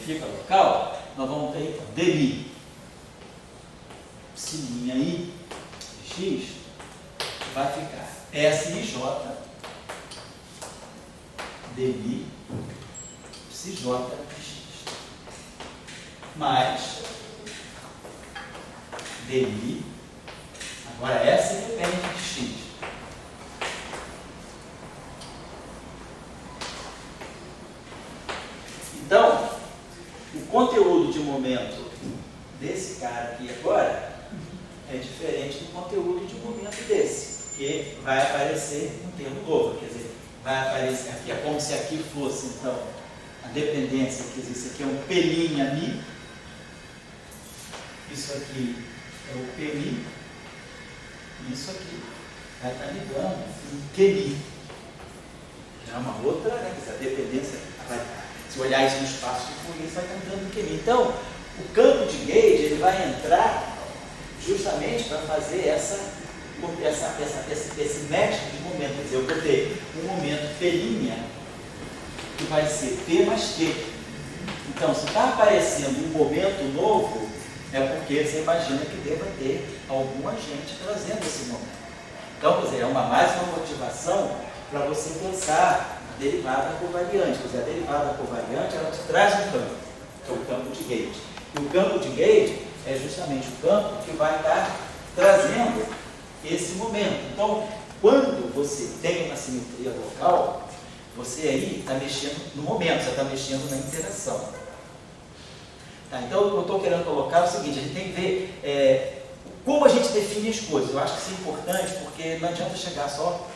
fica local, nós vamos ter então, dmi psi' i de x vai ficar SIJ dmi psi' de x mais dmi, agora essa depende de x. Então, o conteúdo de momento desse cara aqui agora é diferente do conteúdo de momento desse, porque vai aparecer um termo novo, quer dizer, vai aparecer aqui, é como se aqui fosse, então, a dependência, quer dizer, isso aqui é um P'Mi, isso aqui é o P'Mi, e isso aqui vai estar ligando um Q'Mi, que é uma outra, né, quer dizer, a dependência vai estar. Se olhar isso no espaço de Fourier, vai estar entrando no Q'Mi. Então, o campo de gauge ele vai entrar justamente para fazer esse match de momento. Quer dizer, eu vou ter um momento P' que vai ser P mais Q. Então, se está aparecendo um momento novo, é porque você imagina que deva ter algum agente trazendo esse momento. Então, quer dizer, é mais uma motivação para você pensar a derivada covariante. Quer dizer, a derivada covariante ela te traz um campo, que é o campo de gauge. E o campo de gauge é justamente o campo que vai estar trazendo esse momento. Então, quando você tem uma simetria local, você aí está mexendo no momento, você está mexendo na interação. Tá, então, o que eu estou querendo colocar é o seguinte, a gente tem que ver como a gente define as coisas. Eu acho que isso é importante, porque não adianta chegar só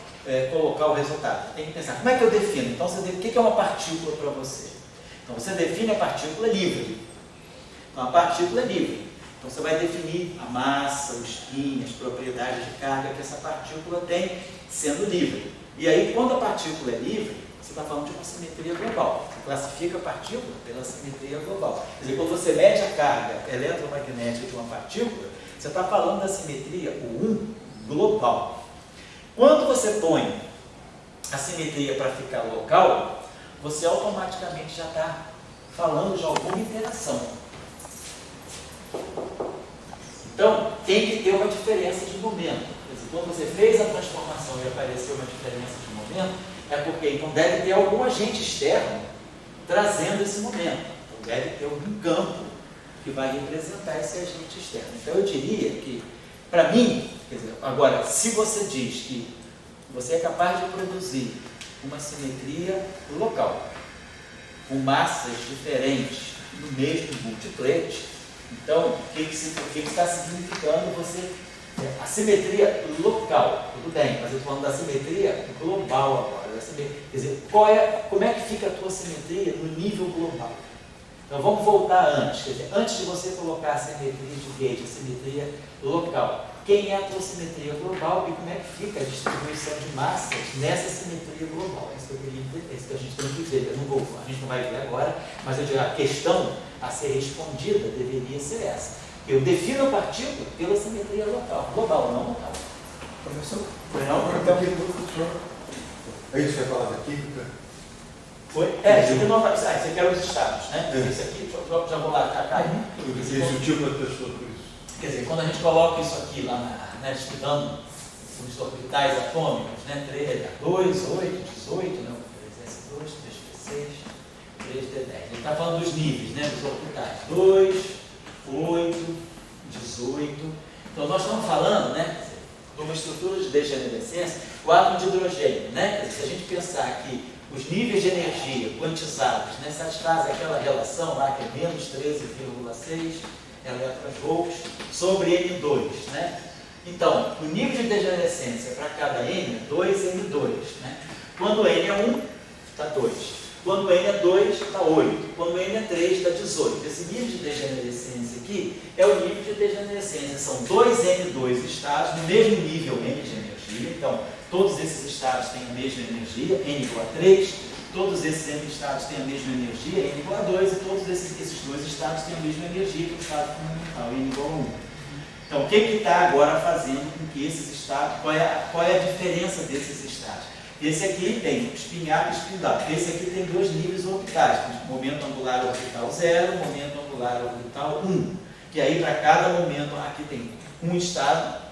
colocar o resultado. Tem que pensar, como é que eu defino? Então, o que é uma partícula para você? Então, você define a partícula livre. Então, a partícula é livre. Então, você vai definir a massa, o spin, as propriedades de carga que essa partícula tem sendo livre. E aí, quando a partícula é livre, você está falando de uma simetria global. Você classifica a partícula pela simetria global. Quer dizer, quando você mede a carga eletromagnética de uma partícula, você está falando da simetria, o 1, global. Quando você põe a simetria para ficar local, você automaticamente já está falando de alguma interação. Então, tem que ter uma diferença de momento. Quer dizer, quando você fez a transformação e apareceu uma diferença de momento, é porque então deve ter algum agente externo trazendo esse momento. Então, deve ter algum campo que vai representar esse agente externo. Então, eu diria que, para mim, quer dizer, agora, se você diz que você é capaz de produzir uma simetria local, com massas diferentes no mesmo multiplete, então, o que está significando você? A simetria local, tudo bem, mas eu estou falando da simetria global agora. Quer dizer, como é que fica a tua simetria no nível global? Então, vamos voltar antes. Quer dizer, antes de você colocar a simetria de gauge, a simetria local, quem é a tua simetria global e como é que fica a distribuição de massas nessa simetria global? É isso que eu queria entender, é isso que a gente tem que ver. A gente não vai ver agora, mas eu digo, a questão a ser respondida deveria ser essa. Eu defino a partícula pela simetria local, global, não local. Professor, então, é isso que você fala da química? Foi? Isso aqui não, isso aqui eram os estados, né? Isso aqui, já vou lá, cá. Isso tipo de pessoa por isso. Quer dizer, quando a gente coloca isso aqui lá, estudando os orbitais atômicos, né? 2, 8, 18, não, 3s2, 3p6, 3d10. Ele está falando dos níveis, né? Dos orbitais. 2, 8, 18. Então, nós estamos falando, né? De uma estrutura de degenerescência, o átomo de hidrogênio, né? Quer dizer, se a gente pensar que os níveis de energia quantizados, né, satisfazem aquela relação lá que é menos 13,6 elétron-volts sobre N2, né? Então, o nível de degenerescência para cada N é 2N2, né? Quando N é 1, está 2. Quando N é 2, está 8. Quando N é 3, está 18. Esse nível de degenerescência aqui é o nível de degenerescência. São 2N2 estados no mesmo nível N de energia. Então, todos esses estados têm a mesma energia, N igual a 3. Todos esses N estados têm a mesma energia, N igual a 2. E todos esses dois estados têm a mesma energia que o estado fundamental, N igual a 1. Então, o que está agora fazendo com que esses estados, qual é a diferença desses estados? Esse aqui tem espinhar e espindar. Esse aqui tem 2 níveis orbitais, momento angular orbital 0, momento angular orbital 1. E aí, para cada momento, aqui tem um estado,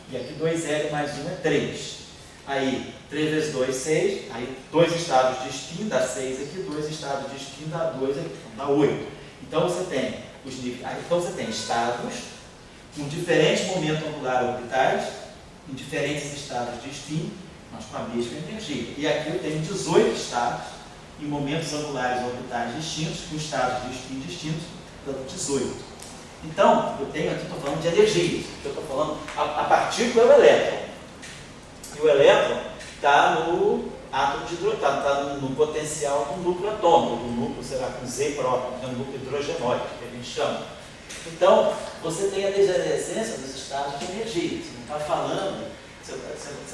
e aqui 2L mais 1 é 3. Aí, 3 vezes 2, 6. Aí, 2 estados de spin, dá 6 aqui, 2 estados de spin, dá 2 aqui, então dá 8. Então, você tem os níveis. Então, você tem estados com diferentes momentos angulares orbitais, em diferentes estados de spin, mas com a mesma energia. E aqui eu tenho 18 estados em momentos angulares orbitais distintos, com estados de spin distintos, dando 18. Então, eu tenho aqui, estou falando de energias. Eu estou falando, a partícula é o elétron. E o elétron está no átomo de hidrogênio, está no potencial do núcleo atômico, do núcleo, sei lá, com Z próprio, que é um núcleo hidrogenóide, que a gente chama. Então, você tem a degenerescência dos estados de energia. Você não está falando, você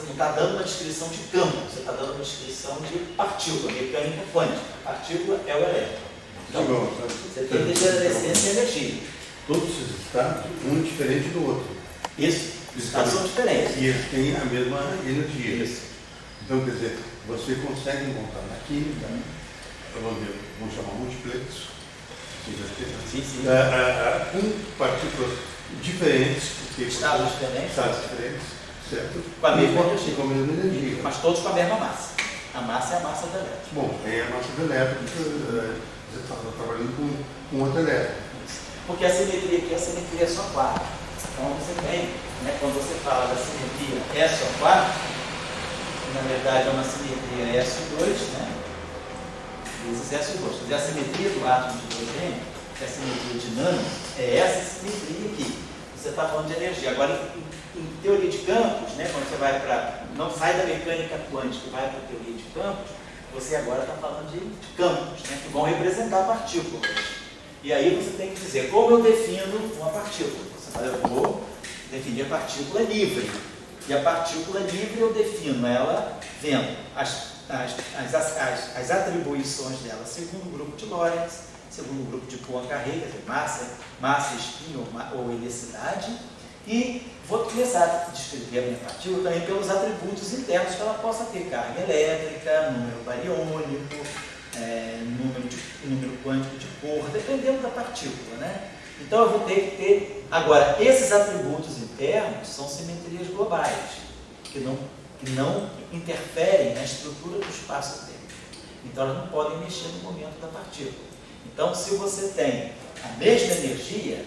não está dando uma descrição de campo, você está dando uma descrição de partícula, mecânica quântica. A partícula é o elétron. Então, você tem degenerescência e energia. Todos esses estados, um diferente do outro. Isso, os estados são diferentes. E eles têm a mesma energia. Isso. Então, quer dizer, você consegue montar na química, vamos chamar multiplexos, Sim, sim. com partículas diferentes, Estados diferentes, certo? Com a mesma energia. Com a mesma energia. Mas todos com a mesma massa. A massa é a massa do elétron. Bom, é a massa do elétron, você está trabalhando com outro elétron. Porque a simetria aqui, a simetria é só 4. Então você tem, quando você fala da simetria é só 4, na verdade é uma simetria SO2, vezes SO2. Quer dizer, a simetria do átomo de hidrogênio, que é a simetria dinâmica, é essa simetria aqui. Você está falando de energia. Agora, em teoria de campos, quando você vai para. Não sai da mecânica quântica e vai para a teoria de campos, você agora está falando de campos, que vão representar partículas. E aí você tem que dizer como eu defino uma partícula. Você fala, eu vou definir a partícula livre. E a partícula livre eu defino ela vendo as atribuições dela segundo o grupo de Lorentz, segundo o grupo de Poincaré, quer dizer, massa, spin ou helicidade, e vou começar a descrever a minha partícula também pelos atributos internos que ela possa ter: carga elétrica, número bariônico, número quântico de cor, dependendo da partícula, Então eu vou ter que ter. Agora, esses atributos internos são simetrias globais, que não interferem na estrutura do espaço-tempo. Então elas não podem mexer no momento da partícula. Então, se você tem a mesma energia,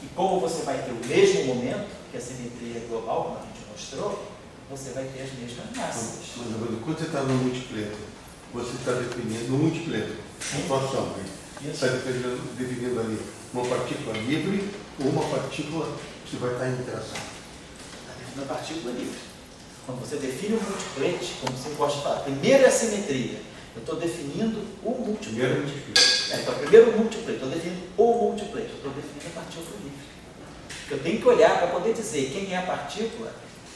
e como você vai ter o mesmo momento, que é a simetria global, como a gente mostrou, você vai ter as mesmas massas. Mas quando você está no multipleto, você está definindo no multipleto a situação. Você está definindo ali uma partícula livre ou uma partícula que vai estar em interação. Está definindo a partícula livre. Quando você define o multiplete, como você gosta de falar, primeiro é a simetria. Eu estou definindo o multiplete. Então, primeiro o multiplete, estou definindo o multiplete, eu estou definindo a partícula livre. Eu tenho que olhar para poder dizer quem é a partícula,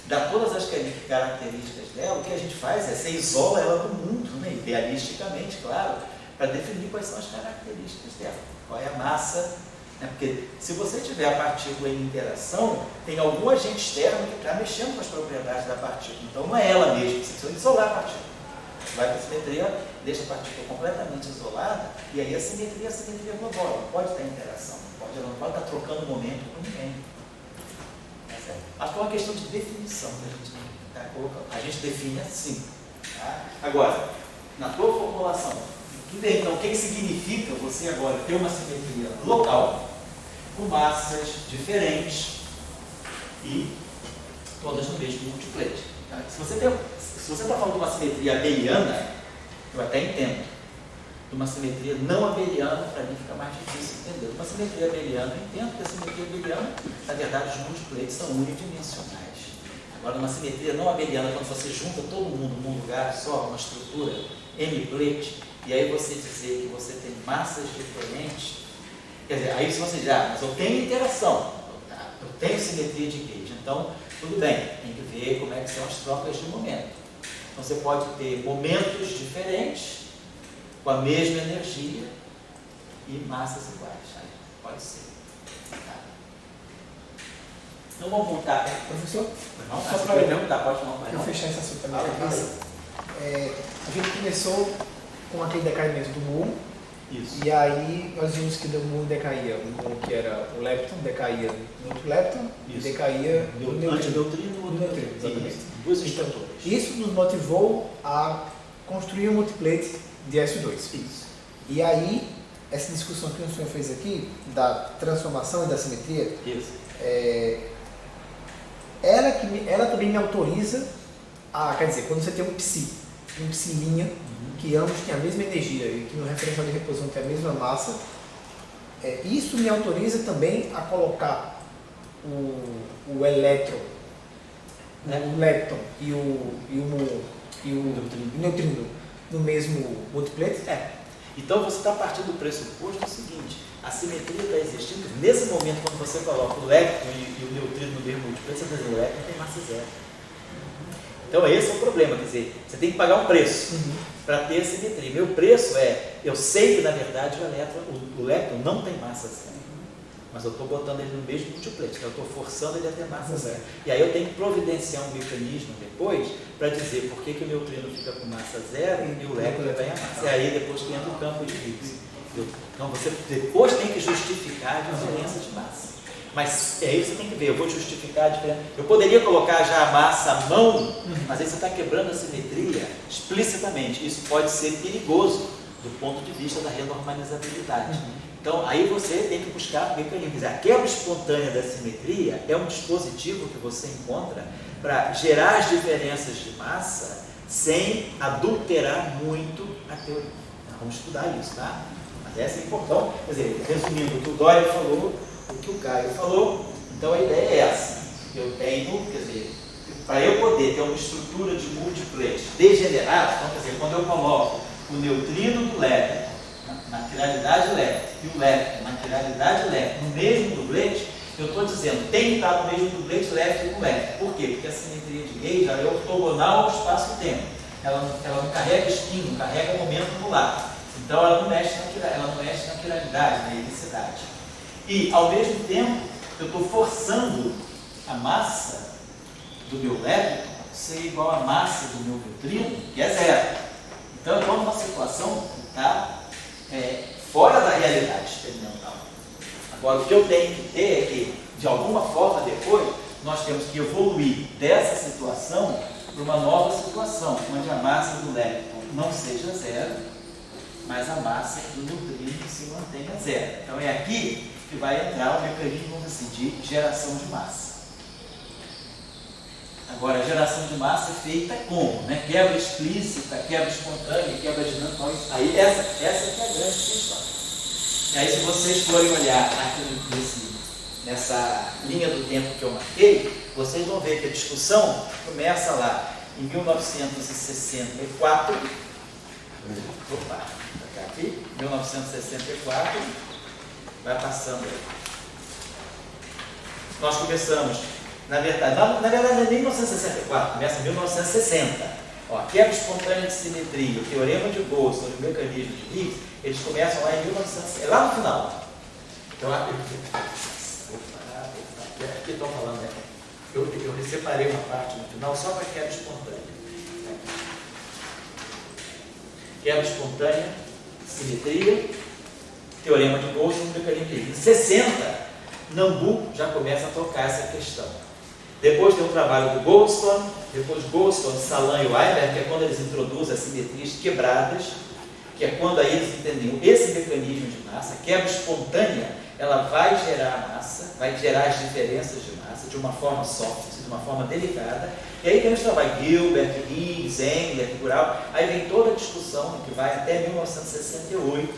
dar todas as características dela. O que a gente faz é, você isola ela do mundo, idealisticamente, claro, para definir quais são as características dela, qual é a massa. Porque se você tiver a partícula em interação, tem algum agente externo que está mexendo com as propriedades da partícula. Então não é ela mesma, você precisa isolar a partícula. Você vai para a simetria, deixa a partícula completamente isolada, e aí a simetria é a simetria global. Ela pode estar em interação, ela não pode estar trocando momento com ninguém. Acho que é uma questão de definição que a gente está colocando. A gente define assim. Tá? Agora, na tua formulação, então, o que significa você agora ter uma simetria local, com massas diferentes e todas no mesmo multiplete? Tá? Se você está falando de uma simetria abeliana, eu até entendo. De uma simetria não abeliana, para mim fica mais difícil entender. De uma simetria abeliana, eu entendo que a simetria abeliana, na verdade, os multipletes são unidimensionais. Agora, uma simetria não abeliana, quando você junta todo mundo num lugar só, uma estrutura M-plete, e aí você dizer que você tem massas diferentes, quer dizer, aí se você diz, mas eu tenho interação, eu tenho simetria de gauge, então tudo bem, tem que ver como é que são as trocas de momento. Então você pode ter momentos diferentes, com a mesma energia e massas iguais, aí pode ser. Tá? Então vamos voltar. Professor, Não, só para perguntar, pode falar. para fechar esse assunto também, a gente começou com aquele decaimento do Moore. Isso. E aí nós vimos que o Moore decaía, o Moore que era o lepton, decaía no outro lepton e decaía no neutrino. Exatamente. Duas estruturas. Isso nos motivou a construir um multiplate de S2. Isso. E aí, essa discussão que o senhor fez aqui, da transformação e da simetria, ela também me autoriza a, quer dizer, quando você tem um psi-linha, que ambos têm a mesma energia e que no referencial de reposição tem a mesma massa, isso me autoriza também a colocar o elétron, o lepton e o neutrino no mesmo multiplate. Então você está partindo do pressuposto seguinte: a simetria está existindo nesse momento quando você coloca o lepton e o neutrino no mesmo multiplate, você está dizendo o lepton tem massa zero. Então esse é o problema, quer dizer, você tem que pagar um preço para ter a simetria. Meu preço eu sei que na verdade o lepton não tem massa zero, mas eu estou botando ele no mesmo multiplate, eu estou forçando ele a ter massa zero. E aí eu tenho que providenciar um mecanismo depois para dizer por que o neutrino fica com massa zero e o lepton ganha massa. E aí depois que entra o campo de Higgs. Então você depois tem que justificar a diferença de massa. Mas aí você tem que ver, eu vou justificar a diferença. Eu poderia colocar já a massa à mão, mas aí você está quebrando a simetria explicitamente. Isso pode ser perigoso do ponto de vista da renormalizabilidade. Então, aí você tem que buscar mecanismos. A quebra espontânea da simetria é um dispositivo que você encontra para gerar as diferenças de massa sem adulterar muito a teoria. Então, vamos estudar isso, tá? Mas essa é importante. Quer dizer, resumindo, o que o Dória falou, o que o Caio falou, então a ideia é essa. Eu tenho, quer dizer, para eu poder ter uma estrutura de multiplate degenerado, então, quer dizer, quando eu coloco o neutrino do lepton na quiralidade lepton e o lepton na quiralidade lepton no mesmo dublete, eu estou dizendo, tem que estar no mesmo dublete lepton com lepton. Por quê? Porque a simetria de Gauge é ortogonal ao espaço-tempo. Ela não carrega spin, não carrega momento angular. Então ela não mexe na quiralidade, na helicidade. E, ao mesmo tempo, eu estou forçando a massa do meu lepton ser igual à massa do meu neutrino, que é zero. Então eu estou numa situação que está fora da realidade experimental. Agora, o que eu tenho que ter é que, de alguma forma, depois, nós temos que evoluir dessa situação para uma nova situação, onde a massa do lepton não seja zero, mas a massa do neutrino se mantenha zero. Então é aqui que vai entrar o mecanismo, vamos assim, de geração de massa. Agora, a geração de massa é feita como? Né? Quebra explícita, quebra espontânea, quebra dinâmica. Aí essa que é a grande questão. E aí, se vocês forem olhar aqui nessa linha do tempo que eu marquei, vocês vão ver que a discussão começa lá em 1964. Opa, cá aqui, 1964, vai passando aí. Nós começamos, na verdade não é nem 1964, começa em 1960. Quebra espontânea de simetria, o teorema de Boltzmann e o mecanismo de Higgs, eles começam lá em 1960, lá no final. Então, aqui estão falando, né? Eu separei uma parte no final só para quebra espontânea. Quebra espontânea, simetria, teorema de Boltzmann e mecanismo de Higgs. Em 60, Nambu já começa a tocar essa questão. Depois tem o trabalho do Goldstone, depois Goldstone, Salan e Weinberg, que é quando eles introduzem as simetrias quebradas, que é quando aí eles entendem esse mecanismo de massa. Quebra espontânea, ela vai gerar massa, vai gerar as diferenças de massa de uma forma soft, de uma forma delicada. E aí temos o trabalho de Gilbert, Higgs, Engler, Gural. Aí vem toda a discussão que vai até 1968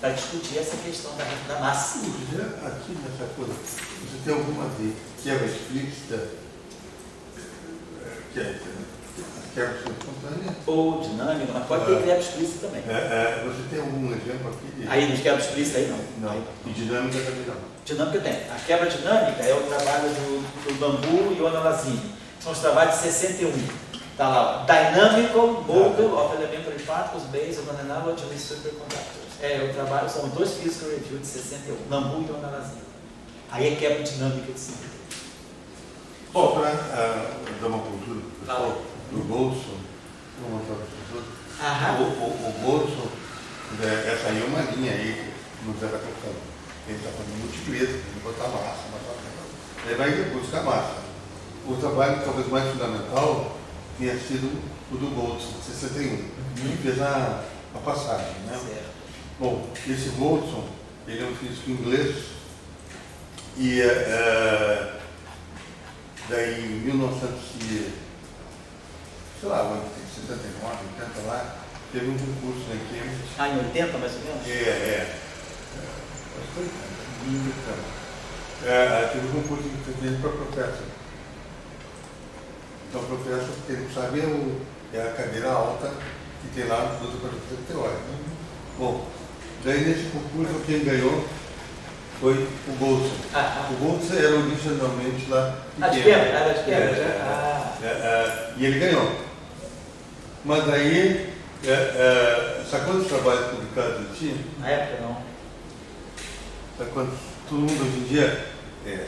para discutir essa questão da massa. Aqui nessa coisa, você tem alguma quebra explícita? Quebra espontânea? Ou dinâmica, mas pode ter quebra explícita também. Você tem algum exemplo aqui? Aí nos quebra explícita aí não. Não. E dinâmica também não. Dinâmica tem. A quebra dinâmica é o trabalho do Bambu e o Analazini. São os trabalhos de 61. Está lá, Dynamical Model of Elementary Particles Based on an Analogy with Superconductors. O trabalho, são dois Physical Review de 61, Bambu e o Analazini. Aí é quebra dinâmica de simetria. Só para dar uma cultura do pessoal, do Boltzmann, Vou mostrar para as pessoas. Aham. O Goldson, essa aí é uma linha aí que o Zé está colocando. Ele está fazendo multipleta, ele botar massa. Ele vai buscar massa. O trabalho talvez mais fundamental tenha sido o do Goldson, 61. Ele fez a passagem, né? Certo. Bom, esse Goldson, ele é um físico inglês e daí em 1969, 80 lá, teve um concurso na Cambridge. Ah, em 80 mais ou menos? Acho que foi teve um concurso de para professor. Então, professor, quem não sabe, é a cadeira alta que tem lá no Instituto de Professor Teórico. Bom, daí nesse concurso quem ganhou foi o Goldson. O Goldson era originalmente lá de Quebra. E ele ganhou. Mas aí, sabe quantos trabalhos publicados ele tinha? Na época não. Sabe quantos? Todo mundo hoje em dia,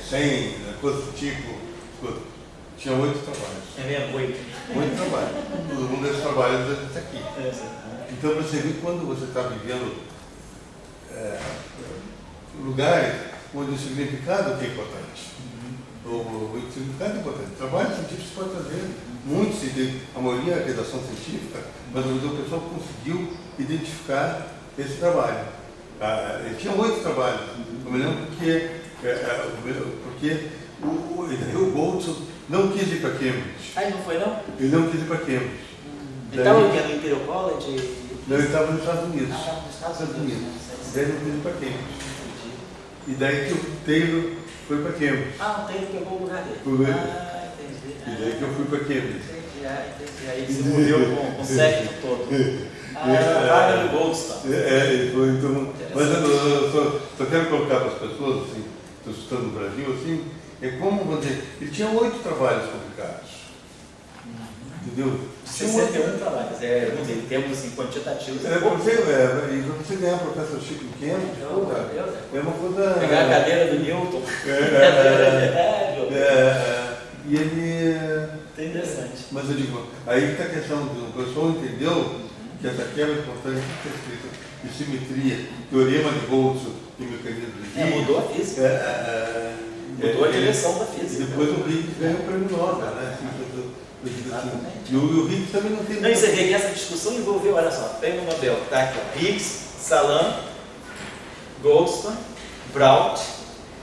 100, coisas do tipo, tinha 8 trabalhos. É mesmo? 8 trabalhos. Um desses trabalhos é esse aqui. Então você vê quando você está vivendo lugares onde o significado é importante. O significado é importante. Trabalho científico pode fazer muito, a maioria é redação científica, mas o pessoal conseguiu identificar esse trabalho. Ele tinha 8 trabalhos. Eu me lembro porque o Goldson não quis ir para Cambridge. Ele não foi, não? Ele não quis ir para Cambridge. Ele estava no Imperial College? Não, ele estava nos Estados Unidos. Nos Estados Unidos. Daí ele não quis ir para Cambridge. E daí que o Taylor foi para Cambridge. O Taylor pegou o lugar dele. Entendi. E daí que eu fui para Cambridge. Entendi. Aí se moveu com o século todo. Vaga do Goldson. Ele foi, então. Mas eu só quero colocar para as pessoas, assim, estou estudando no Brasil, assim, como vou dizer, ele tinha 8 trabalhos publicados. Entendeu? 61 trabalhos, em termos assim, quantitativos. E você ganhar professorship em Cambridge, é uma coisa. Pegar a cadeira do Newton. E ele. Interessante. Mas eu digo, aí está a questão do pessoal entendeu que essa quebra espontânea que está escrito de simetria, teorema de Goldson e mecanismo de Higgs. Mudou a física. Mudou a direção da física. E depois o Higgs ganhou o prêmio Nobel, né? E o Higgs também não tem. Não, e você vê que essa discussão envolveu, olha só, prêmio Nobel, tá aqui, ó, Higgs, Salam, Goldstone, Braut,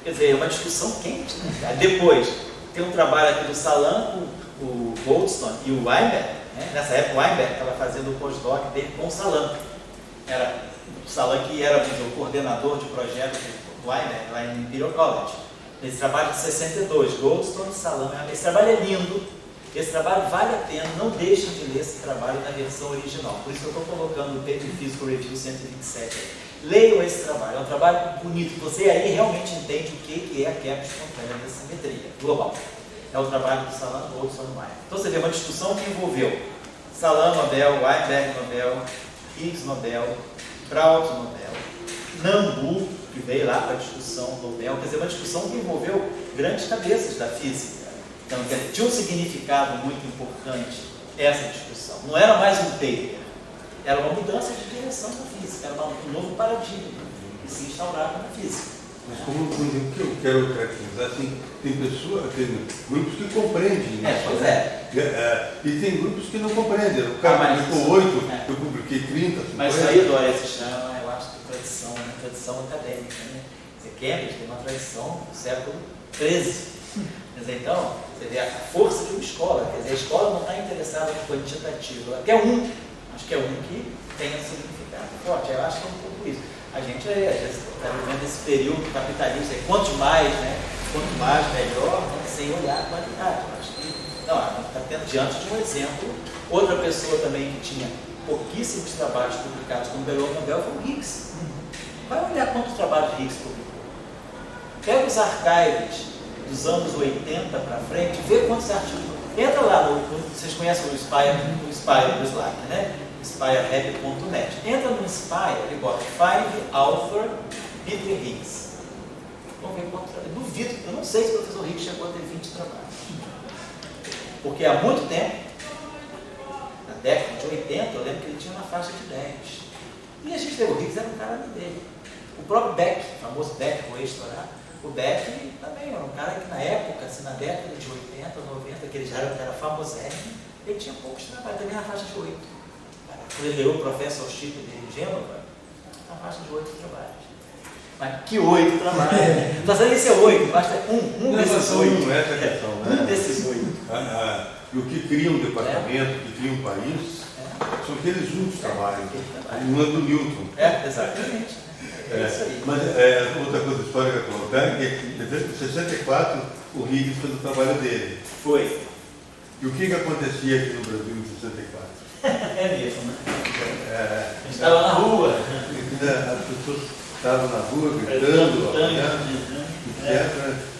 quer dizer, é uma discussão quente, né? Depois, tem um trabalho aqui do Salam com o Goldstone e o Weinberg, né? Nessa época o Weinberg estava fazendo o postdoc dele com o Salam. Era o Salam que era o coordenador de projeto do Weinberg lá em Imperial College. Esse trabalho de 62, Goldstone e Salam. Esse trabalho é lindo, esse trabalho vale a pena, não deixem de ler esse trabalho na versão original. Por isso que eu estou colocando o Paper Physical Review 127 aí. Leiam esse trabalho, é um trabalho bonito, você aí realmente entende o que é a quebra espontânea da simetria global. É o trabalho do Salam, Goldstone e Weinberg. Então você vê uma discussão que envolveu Salam Nobel, Weinberg Nobel, Higgs Nobel, Braut Nobel, Nambu, que veio lá para a discussão Nobel, quer dizer, uma discussão que envolveu grandes cabeças da física. Então, quer dizer, tinha um significado muito importante essa discussão. Não era mais um paper, era uma mudança de direção da física, era um novo paradigma que se instaurava na física. Mas como por exemplo, que eu quero caracterizar, assim, tem grupos que compreendem isso. E tem grupos que não compreendem. O cara publicou 8, eu publiquei 30. 50. Mas isso aí, Dória, se chama, eu acho, de tradição, né? Tradição acadêmica. Né? Você Cambridge tem uma tradição do século XIII. Quer dizer, então, você vê a força de uma escola. Quer dizer, a escola não está interessada no quantitativo. Ela quer acho que é que tenha significado forte. Eu acho que é um pouco isso. A gente está vivendo esse período capitalista, quanto mais, melhor, né? Sem olhar a qualidade. Eu acho que está tendo diante de um exemplo. Outra pessoa também que tinha pouquíssimos trabalhos publicados como ganhou o Nobel foi o Higgs. Vai olhar quantos trabalhos de Higgs publicou. Pega os archives dos anos 80 para frente, vê quantos artigos. Entra lá, vocês conhecem o Spire do Slack, né? SpireHappy.net. Entra no Spire e bota Find Author Peter Higgs. Vamos ver quanto trabalho. Duvido, eu não sei se o professor Higgs chegou a ter 20 trabalhos. Porque há muito tempo, na década de 80, eu lembro que ele tinha uma faixa de 10. E a gente deu o Higgs, era um cara dele. O próprio Beck, o famoso Beck, o ex-estourar, o Beck também era um cara que na época, assim, na década de 80, 90, que ele já era um cara famosérrimo, ele tinha poucos trabalhos, também na faixa de 8. Quando ele leu o Professor Chico de Gênova, na faixa de 8 trabalhos. Mas que 8 trabalhos? Não está sabendo se é 8, basta um desses 8. Não é essa questão, né? Um desses 8. E o que cria um departamento, o que cria um país, são aqueles juntos trabalham. Não é do Newton. Exatamente. É isso aí. Mas outra coisa histórica que eu vou contar é que em 64 o Higgs fez o trabalho dele. Foi. E o que acontecia aqui no Brasil em 64? É mesmo, né? A gente estava na rua. As pessoas estavam na rua gritando, etc.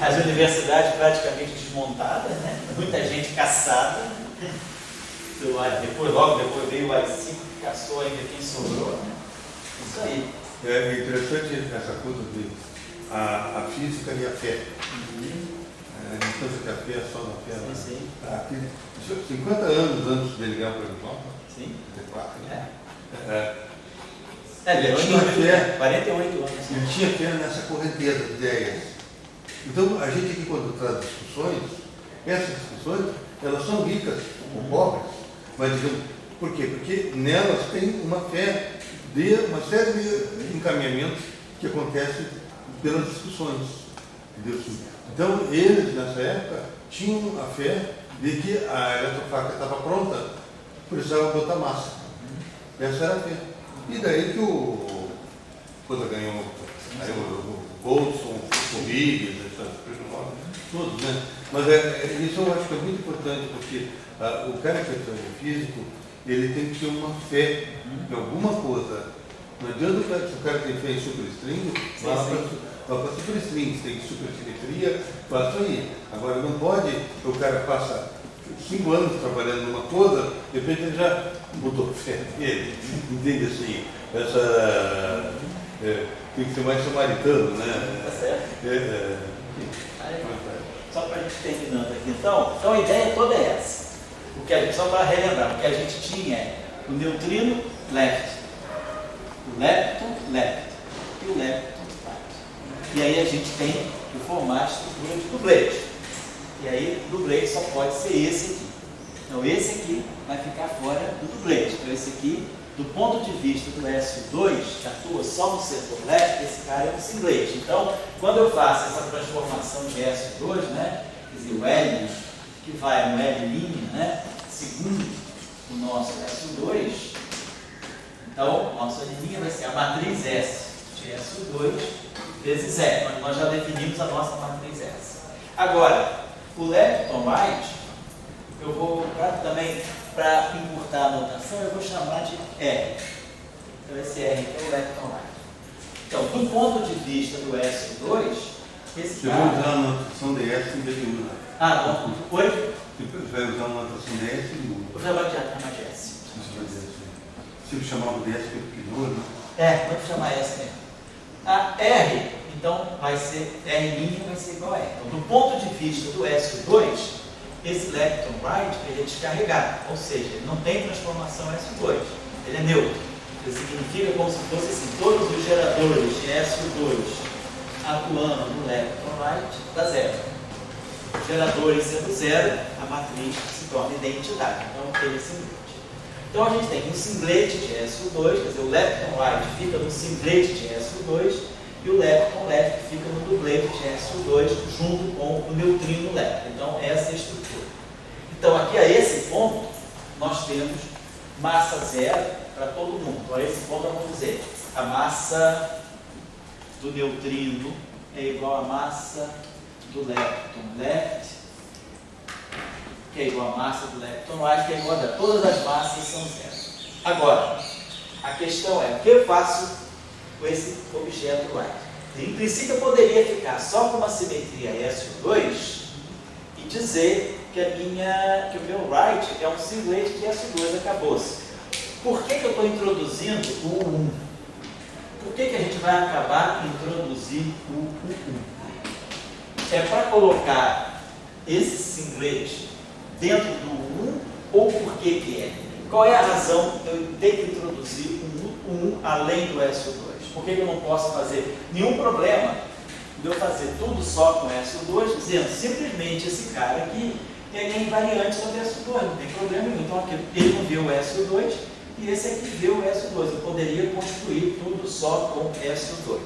As universidades praticamente desmontadas, né? Muita gente caçada. Logo depois veio o AI-5 que caçou ainda quem sobrou. Né? Isso aí. É interessante essa coisa de a física e a fé. A distância que a fé é só na fé. Sim. 50 anos antes dele ganhar o prêmio Nobel. Sim. 54, né? Ele tinha fé. 48 anos. Ele tinha fé nessa correnteza de ideias. Então, a gente aqui, quando traz discussões, essas discussões, elas são ricas ou pobres, mas digamos, por quê? Porque nelas tem uma fé de uma série de encaminhamentos que acontecem pelas discussões. Entendeu? Então, eles, nessa época, tinham a fé de que a eletrofábrica estava pronta, precisava botar massa. Essa era a fé. E daí que quando ganhou o Goldson, o Higgs, todos, né? Mas isso eu acho que é muito importante, porque o cara que é físico, ele tem que ter uma fé em alguma coisa. Não adianta se o cara tem fé em superstring, vai para superstring, tem supersimetria, faz isso aí. Agora não pode, o cara passa 5 anos trabalhando numa coisa, de repente ele já mudou fé dele. Entende assim? Tem que ser mais samaritano, né? Tá certo. Só para a gente terminando aqui. Então a ideia toda é essa. Só para relembrar, o que a gente tinha é o neutrino left, o lepton left e o lepton right. E aí a gente tem o formato de estrutura de dublete. E aí o dublete só pode ser esse aqui. Então esse aqui vai ficar fora do dublete. Então esse aqui, do ponto de vista do SO2, que atua só no setor leste, esse cara é um singlete. Então, quando eu faço essa transformação de SO2, né, quer dizer, o L, que vai no L', né, segundo o nosso SO2, então, nossa L' vai ser a matriz S de SO2 vezes E. Nós já definimos a nossa matriz S. Agora, o lepton right, eu vou também, para encurtar a notação, eu vou chamar de R. Então, esse R aqui é o lepton right. Então, do ponto de vista do SO2, esse Você vai usar a notação de S em vez de U. não. Oi? Você vai usar a notação de S e U. Eu já vou chamar de S. Se chamava de S pequeno, né? Vamos chamar S mesmo. A R, então, vai ser R' vai ser igual a R. Então, do ponto de vista do SO2, esse lepton right ele é descarregado, ou seja, ele não tem transformação SO2, ele é neutro. Isso significa como se fosse assim, todos os geradores de SO2 atuando no lepton right dá zero. Os geradores sendo zero, a matriz se torna identidade. Então, ele é singlete. Então, a gente tem um singlete de SO2, quer dizer, o lepton right fica no singlete de SO2 e o lepton left fica no dublete de SO2 junto com o neutrino lepton. Então, essa é a estrutura. Então, aqui a esse ponto, nós temos massa zero para todo mundo. Então, a esse ponto, vamos dizer, a massa do neutrino é igual à massa do lepton left, que é igual à massa do lepton right, que é igual a zero. Todas as massas são zero. Agora, a questão é, o que eu faço com esse objeto right? Em princípio, eu poderia ficar só com uma simetria SO2 e dizer que o meu right é um singlete de SO2, acabou-se. Por que eu estou introduzindo o 1? Por que a gente vai acabar introduzindo o 1? É para colocar esse singlete dentro do 1 Ou por que que é? Qual é a razão de eu ter que introduzir um além do SO2? Por que eu não posso fazer nenhum problema de eu fazer tudo só com SO2, dizendo simplesmente esse cara aqui ele é invariante sobre SO2, não tem problema nenhum. Então aqui, ele não vê o SO2 e esse aqui vê o SO2. Eu poderia construir tudo só com SO2.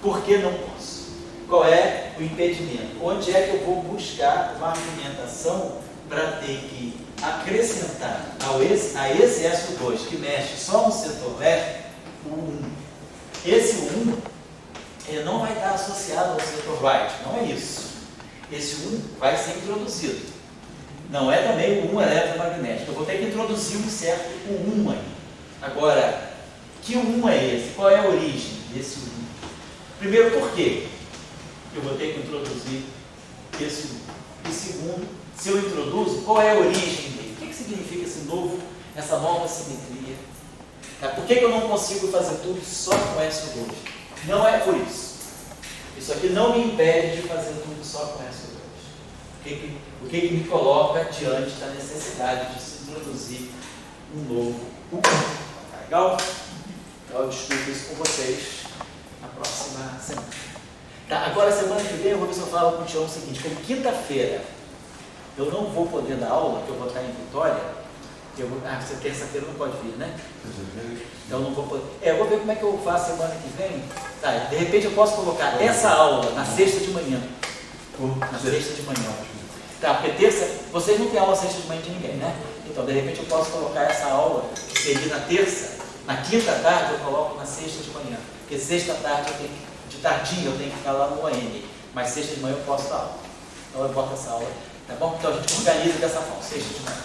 Por que não posso? Qual é o impedimento? Onde é que eu vou buscar uma argumentação para ter que acrescentar a esse SO2 que mexe só no setor leste, o 1. Esse 1 ele não vai estar associado ao setor right, não é isso. Esse 1 vai ser introduzido. Não é também o 1 eletromagnético. Eu vou ter que introduzir um certo 1 aí. Agora, que 1 é esse? Qual é a origem desse 1? Primeiro, por quê? Eu vou ter que introduzir esse 1. E segundo, se eu introduzo, qual é a origem dele? O que significa essa nova simetria? Tá? Por que eu não consigo fazer tudo só com SO2? Não é por isso. Isso aqui não me impede de fazer tudo só com SO2. O que me coloca diante da necessidade de se introduzir um novo U? Tá legal? Então eu discuto isso com vocês na próxima semana. Tá, agora, semana que vem, eu vou ver se eu falo com o Tião o seguinte: como quinta-feira eu não vou poder dar aula, porque eu vou estar em Vitória, você terça-feira não pode vir, né? Então eu não vou poder. Eu vou ver como é que eu faço semana que vem. Tá, de repente eu posso colocar essa aula na sexta de manhã. Na sexta de manhã. Tá, porque terça, vocês não têm aula sexta de manhã de ninguém, né? Então, de repente eu posso colocar essa aula, que seria na terça, na quinta tarde eu coloco na sexta de manhã. Porque sexta tarde eu tenho que, de tardinha eu tenho que ficar lá no ON, mas sexta de manhã eu posso dar aula. Então eu boto essa aula, tá bom? Então a gente organiza dessa forma, sexta de manhã.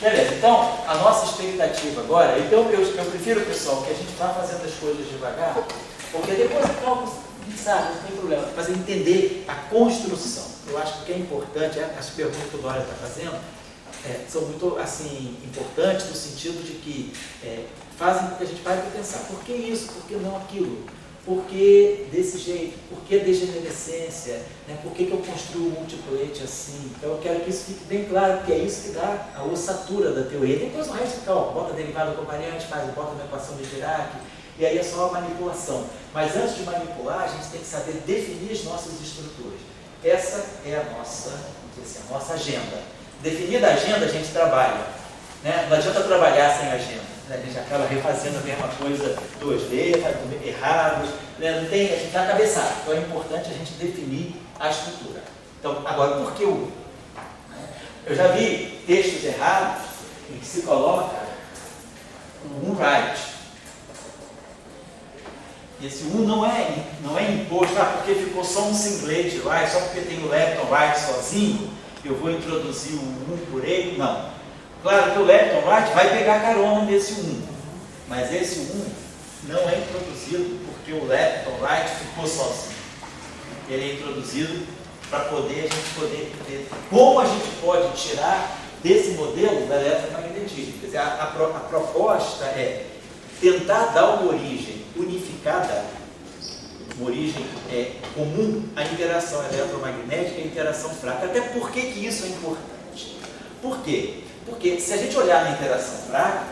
Beleza, então a nossa expectativa agora, então eu prefiro, pessoal, que a gente vá fazendo as coisas devagar, porque depois o cálculo, sabe, não tem problema, fazer entender a construção. Eu acho que o que é importante, as perguntas que o Dória está fazendo, são muito assim, importantes no sentido de que fazem com que a gente pare para pensar, por que isso, por que não aquilo? Por que desse jeito? Por que degenerescência? Né? Por que eu construo um multiplete assim? Então eu quero que isso fique bem claro, porque é isso que dá a ossatura da teoria. Depois o resto fica, bota derivada covariante, bota na equação de Dirac, e aí é só a manipulação. Mas antes de manipular, a gente tem que saber definir as nossas estruturas. Essa é a nossa agenda. Definida a agenda, a gente trabalha. Né? Não adianta trabalhar sem agenda. A gente acaba refazendo a mesma coisa duas vezes, errados, né? Não tem, a gente está cabeçado. Então é importante a gente definir a estrutura. Então, agora, por que o 1? Eu já vi textos errados em que se coloca o 1 right. Esse 1 não é imposto, porque ficou só um singlet right, só porque tem o lepton right sozinho, eu vou introduzir o 1 por ele. Não. Claro que o lepton right vai pegar carona nesse 1, mas esse 1 não é introduzido porque o lepton right ficou sozinho. Ele é introduzido para a gente poder ver como a gente pode tirar desse modelo da eletromagnetismo. Quer dizer, a proposta é tentar dar uma origem unificada, uma origem comum à interação eletromagnética e à interação fraca. Até por que isso é importante? Por quê? Porque se a gente olhar na interação fraca,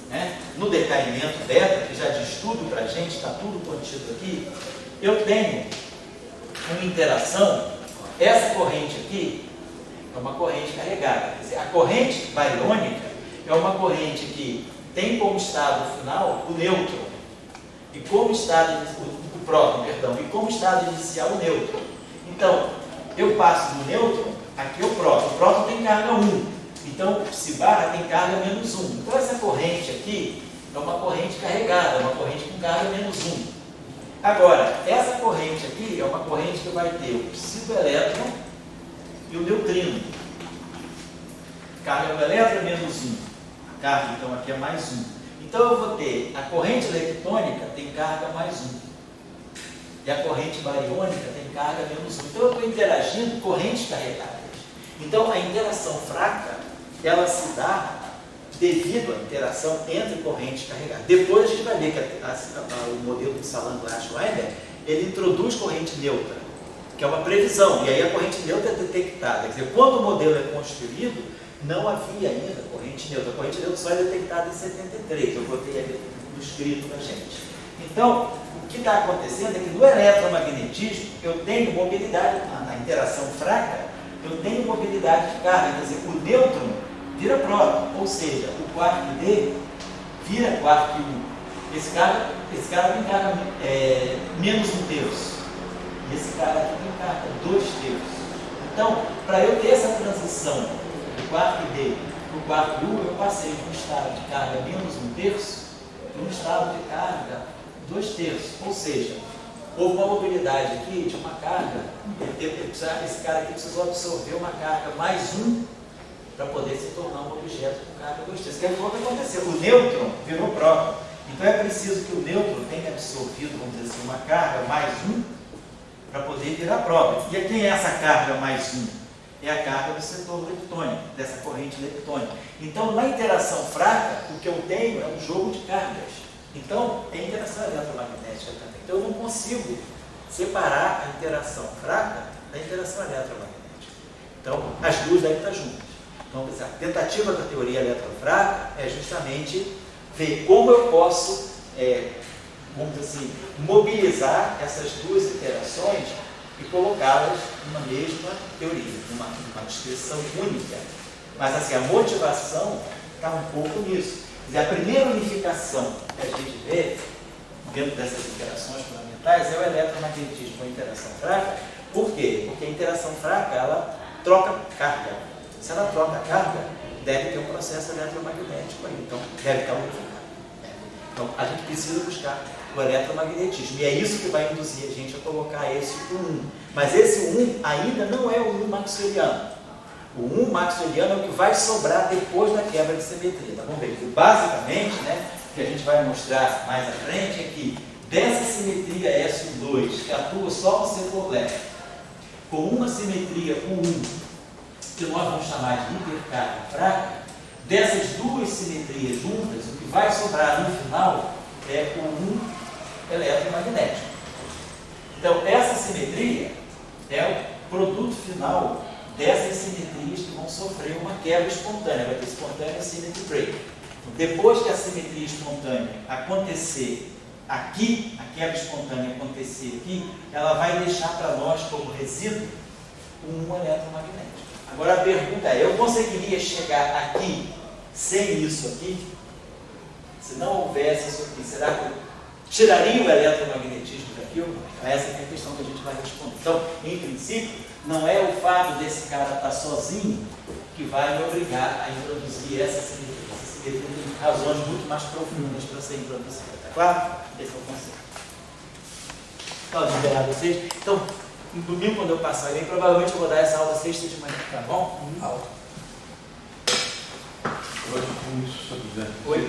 né, no decaimento beta, que já diz tudo para a gente, está tudo contido aqui, eu tenho uma interação, essa corrente aqui é uma corrente carregada. Quer dizer, a corrente bariônica é uma corrente que tem como estado final o nêutron, e como estado, o próton, perdão, e como estado inicial o nêutron. Então, eu passo do nêutron, aqui é o próton tem carga 1. Então, o psi barra tem carga menos 1. Então, essa corrente aqui é uma corrente carregada, uma corrente com carga menos 1. Agora, essa corrente aqui é uma corrente que vai ter o psicoelétron e o neutrino. Carga do elétron é menos 1. A carga, então, aqui é mais 1. Então, eu vou ter a corrente leptônica tem carga mais 1. E a corrente bariônica tem carga menos 1. Então, eu estou interagindo correntes carregadas. Então, a interação fraca, ela se dá devido à interação entre correntes carregadas. Depois a gente vai ver que o modelo do Salan-Glass-Weinberg, ele introduz corrente neutra, que é uma previsão, e aí a corrente neutra é detectada. Quer dizer, quando o modelo é construído, não havia ainda corrente neutra. A corrente neutra só é detectada em 73, eu botei ali no escrito da gente. Então, o que está acontecendo é que no eletromagnetismo eu tenho mobilidade, na interação fraca, eu tenho mobilidade de carga, quer dizer, o nêutron vira próton, ou seja, o quark D vira quark 1. Esse cara tem carga menos 1/3. E esse cara aqui tem carga 2/3. Então, para eu ter essa transição do quark D para o quark U, eu passei de um estado de carga menos 1/3 para um estado de carga 2/3. Ou seja, houve uma mobilidade aqui de uma carga, esse cara aqui precisou absorver uma carga mais 1 para poder se tornar um objeto com carga 2/3. Que é o que aconteceu. O nêutron virou próton. Então é preciso que o nêutron tenha absorvido, vamos dizer assim, uma carga mais 1 para poder virar próton. E quem é essa carga mais 1? É a carga do setor leptônico, dessa corrente leptônica. Então, na interação fraca, o que eu tenho é um jogo de cargas. Então, é interação eletromagnética também. Então, eu não consigo separar a interação fraca da interação eletromagnética. Então, as duas devem estar juntas. Então, a tentativa da teoria eletrofraca é justamente ver como eu posso, vamos dizer assim, mobilizar essas duas interações e colocá-las numa mesma teoria, numa descrição única. Mas assim, a motivação está um pouco nisso. Quer dizer, a primeira unificação que a gente vê dentro dessas interações fundamentais é o eletromagnetismo com a interação fraca. Por quê? Porque a interação fraca, ela troca carga. Se ela troca carga, deve ter um processo eletromagnético aí, então deve estar unificado. Então, a gente precisa buscar o eletromagnetismo, e é isso que vai induzir a gente a colocar esse 1. Mas esse 1 ainda não é o 1 maxwelliano. O 1 maxwelliano é o que vai sobrar depois da quebra de simetria. Então, vamos ver que basicamente, o que a gente vai mostrar mais à frente é que dessa simetria SU2, que atua só no setor leve, com uma simetria U1, que nós vamos chamar de hipercarga fraca, dessas duas simetrias juntas, o que vai sobrar no final é o 1 eletromagnético. Então, essa simetria é o produto final dessas simetrias que vão sofrer uma quebra espontânea, vai ter espontânea symmetry break. Depois que a simetria espontânea acontecer aqui, a quebra espontânea acontecer aqui, ela vai deixar para nós como resíduo um eletromagnético. Agora a pergunta é, eu conseguiria chegar aqui sem isso aqui? Se não houvesse isso aqui, será que eu tiraria o eletromagnetismo daquilo? Essa é a questão que a gente vai responder. Então, em princípio, não é o fato desse cara estar sozinho que vai me obrigar a introduzir essa simetria. Essa simetria tem razões muito mais profundas para ser introduzida. Tá claro? Esse é o conceito. Então, liberar vocês. Então, no domingo, quando eu passar aí, provavelmente eu vou dar essa aula sexta de manhã, tá bom? Aula. Eu acho que isso, se eu quiser. Oi?